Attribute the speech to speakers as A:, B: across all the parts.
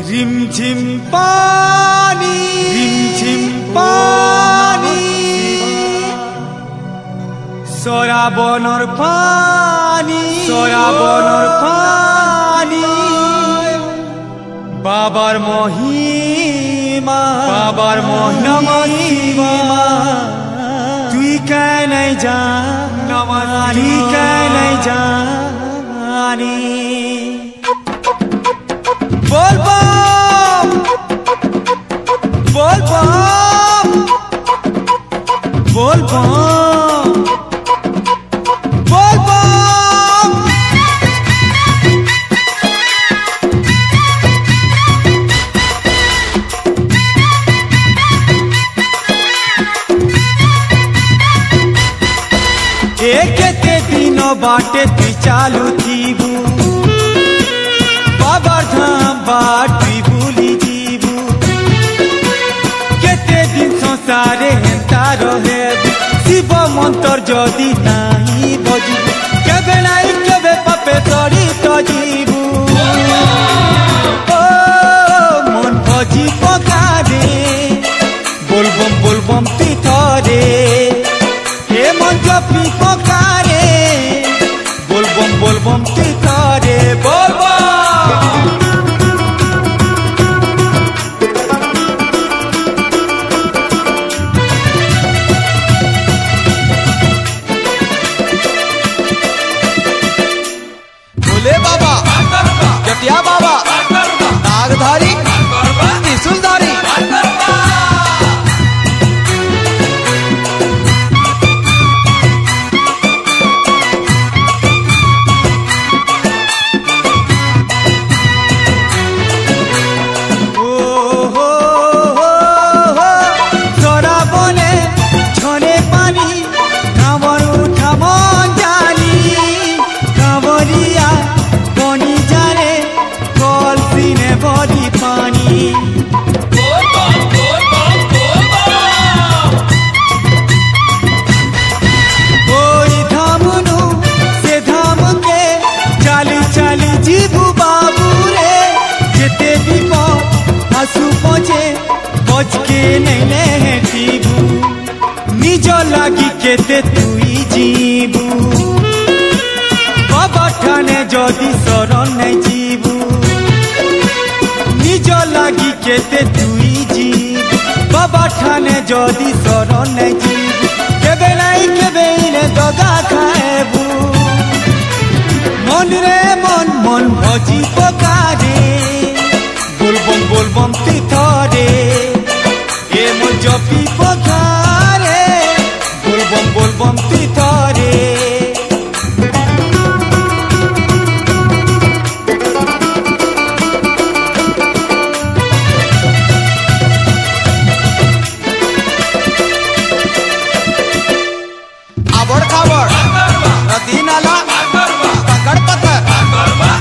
A: रिमझिम पानी सराबनर पानी बाबार महिमा तुई काय नहीं जानी बोल बम बोल बम बोल बम बोल बम। एके दिनो बाटे तुई चालू थीबू बाबार धाम बाटी भूली जीबू केते दिन संसारे हेंता रहे शिव मंत्र जदि नहीं बजबू केबे नहीं केबे पापे सरी तो जीबू ओ मन भजी पकारे बोलबम ती थरे हे मन जपी पकारे बोलबम ती थरे बोलबम। भोले बाबा जटिया बाबा नागधारी त्रिशूलधारी निज लागी केते तुई जीबू बाबा ठाने जदि शरण नहीं जीबू निज लागी केते तुई जीबू बाबा ठाने जदि शरण नहीं जीबू केबे नहीं केबे इने दगा खाएबू मन रे मन भजी पकारे बोलबम ती थरे ए मन जपी पकारे बोलबम ती थरे। आबड़ खाबड़ नदी नाला पकड़ पत्थर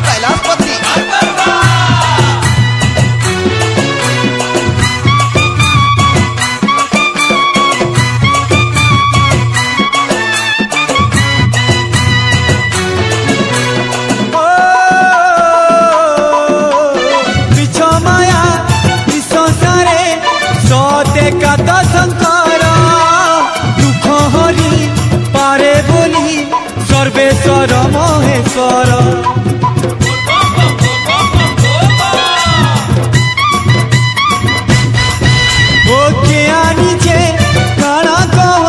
A: कैलाश पत्री सर्वेश्वर महेश्वर ओके आनीचे काना कह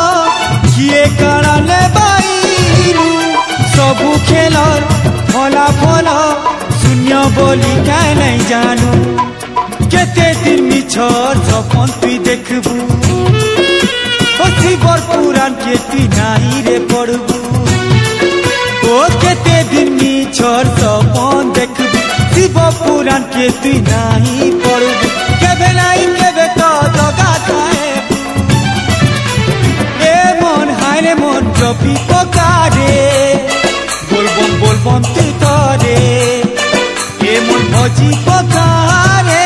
A: किए काना ले बाईरू सबू खेलर फलाफल शून्य बोली क्या नहीं जानू केते दिन मिछर सपन तुई देखबू शिवर पुराण के तुई नहीं रे पड़बू ओ केते दिन मिछर सपन देखबू शिव पुराण के तुई नहीं पड़बू केबे नहीं केबे तो दगा खाएबू ए मन हाय रे मन जपी पकारे बोलबम तुई तरे ए मन भजी पकारे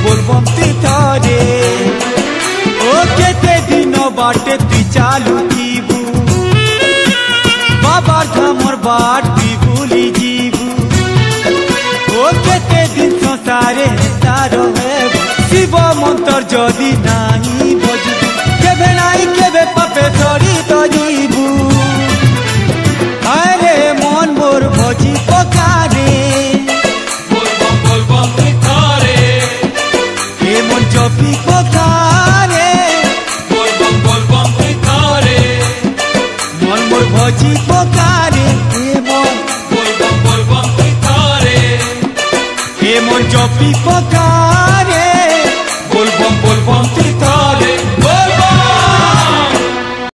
A: बोलबम तुई तरे ओ केते दिन बाटे तुई चालू जीबू बाबार धामर बाट तुई भूली जीबू ओ केते दिन संसारे तार हेबू शिव मंत्र जदि नाही बजबू केबे नाई केबे पापे सरी तरीबू अरे मन मोर भजी पकारे
B: बोलबम तुई तरे
A: ए मन जपी पकारे
B: बोलबम तुई तरे
A: मन मोर भजी पकारे ए मन
B: बोलबम तुई तरे
A: ए मन जपी पकारे
B: बोलबम